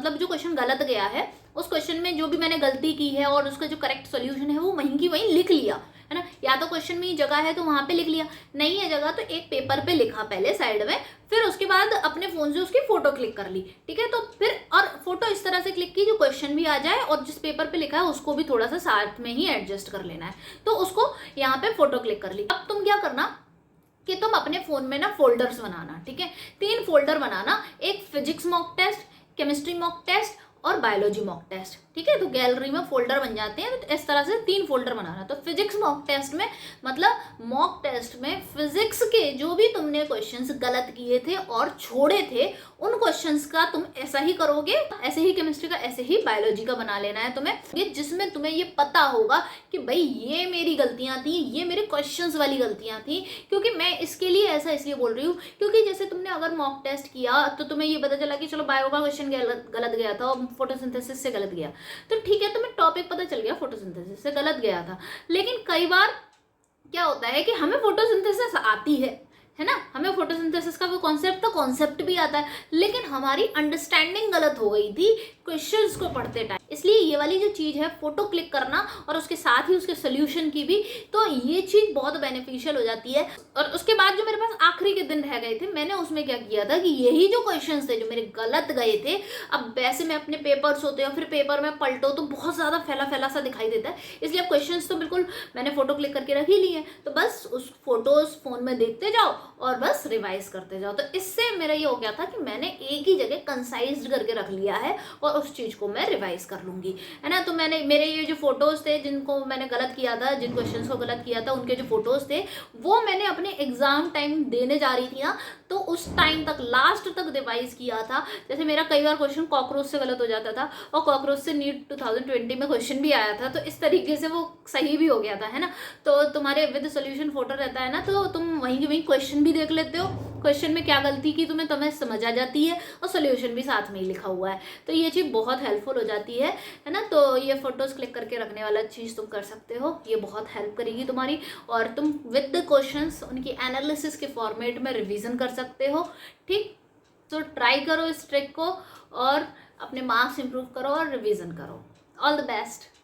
मतलब जो क्वेश्चन गलत गया है उस क्वेश्चन में जो भी मैंने गलती की है और उसका जो करेक्ट सोल्यूशन है वो वहीं की वहीं लिख लिया, है ना। या तो क्वेश्चन में ही जगह है तो वहां पे लिख लिया, नहीं है जगह तो एक पेपर पे लिखा पहले साइड में, फिर उसके बाद अपने फोन से उसकी फोटो क्लिक कर ली, ठीक है। तो फिर और फोटो इस तरह से क्लिक की जो क्वेश्चन भी आ जाए और जिस पेपर पे लिखा है उसको भी थोड़ा सा साथ में ही एडजस्ट कर लेना है, तो उसको यहाँ पे फोटो क्लिक कर ली। अब तुम क्या करना कि तुम अपने फोन में ना फोल्डर्स बनाना, ठीक है, 3 फोल्डर बनाना, एक physics mock test, chemistry mock test और बायोलॉजी मॉक टेस्ट, ठीक है। तो गैलरी में फोल्डर बन जाते हैं, तो इस तरह से 3 फोल्डर बनाना। तो फिजिक्स मॉक टेस्ट में मतलब मॉक टेस्ट में फिजिक्स के जो भी तुमने क्वेश्चंस गलत किए थे और छोड़े थे उन क्वेश्चंस का तुम ऐसा ही करोगे, ऐसे ही केमिस्ट्री का ऐसे ही बायोलॉजी का बना लेना है तुम्हें, जिसमें तुम्हें ये पता होगा कि भाई ये मेरी गलतियां थी, ये मेरे क्वेश्चंस वाली गलतियां थी। क्योंकि मैं इसके लिए ऐसा इसलिए बोल रही हूँ क्योंकि जैसे तुमने अगर मॉक टेस्ट किया तो तुम्हें ये पता चला कि चलो बायो का क्वेश्चन गलत गया था और फोटोसिंथेसिस से गलत गया, तो ठीक है तुम्हें टॉपिक पता चल गया फोटोसिंथेसिस से गलत गया था। लेकिन कई बार क्या होता है कि हमें फोटोसिंथेसिस आती है ना, हमें फोटोसिंथेसिस का वो कॉन्सेप्ट भी आता है, लेकिन हमारी अंडरस्टैंडिंग गलत हो गई थी क्वेश्चंस को पढ़ते टाइम। इसलिए ये वाली जो चीज़ है फोटो क्लिक करना और उसके साथ ही उसके सोल्यूशन की भी, तो ये चीज़ बहुत बेनिफिशियल हो जाती है। और उसके बाद जो मेरे पास आखिरी के दिन रह गए थे, मैंने उसमें क्या किया था कि यही जो क्वेश्चंस थे जो मेरे गलत गए थे, अब वैसे में अपने पेपर्स होते हैं फिर पेपर में पलटो तो बहुत ज़्यादा फैला फैला सा दिखाई देता है, इसलिए अब क्वेश्चंस तो बिल्कुल मैंने फोटो क्लिक करके रख ही ली है, तो बस उस फोटोज फोन में देखते जाओ और बस रिवाइज करते जाओ। तो इससे मेरा ये हो गया था कि मैंने एक ही जगह कंसाइज्ड करके रख लिया है और उस चीज़ को मैं रिवाइज कर लूंगी, है ना। तो मैंने मेरे ये जो फोटोज थे जिनको मैंने गलत किया था, जिन क्वेश्चंस को गलत किया था, उनके जो फोटोज थे वो मैंने अपने एग्जाम टाइम देने जा रही थी ना, तो उस टाइम तक लास्ट तक रिवाइज किया था। जैसे मेरा कई बार क्वेश्चन कॉकरोच से गलत हो जाता था और कॉकरोच से नीट 2020 में क्वेश्चन भी आया था, तो इस तरीके से वो सही भी हो गया था, है ना। तो तुम्हारे विद सोल्यूशन फोटो रहता है ना, तो तुम वहीं के वहीं क्वेश्चन भी देख लेते हो, क्वेश्चन में क्या गलती की तुम्हें समझ आ जाती है और सोल्यूशन भी साथ में ही लिखा हुआ है, तो ये चीज़ बहुत हेल्पफुल हो जाती है ना। तो ये फोटोज क्लिक करके रखने वाला चीज़ तुम कर सकते हो, ये बहुत हेल्प करेगी तुम्हारी, और तुम विद द क्वेश्चंस उनकी एनालिसिस के फॉर्मेट में रिवीजन कर सकते हो, ठीक। तो ट्राई करो इस ट्रिक को और अपने मार्क्स इंप्रूव करो और रिवीजन करो। All the best.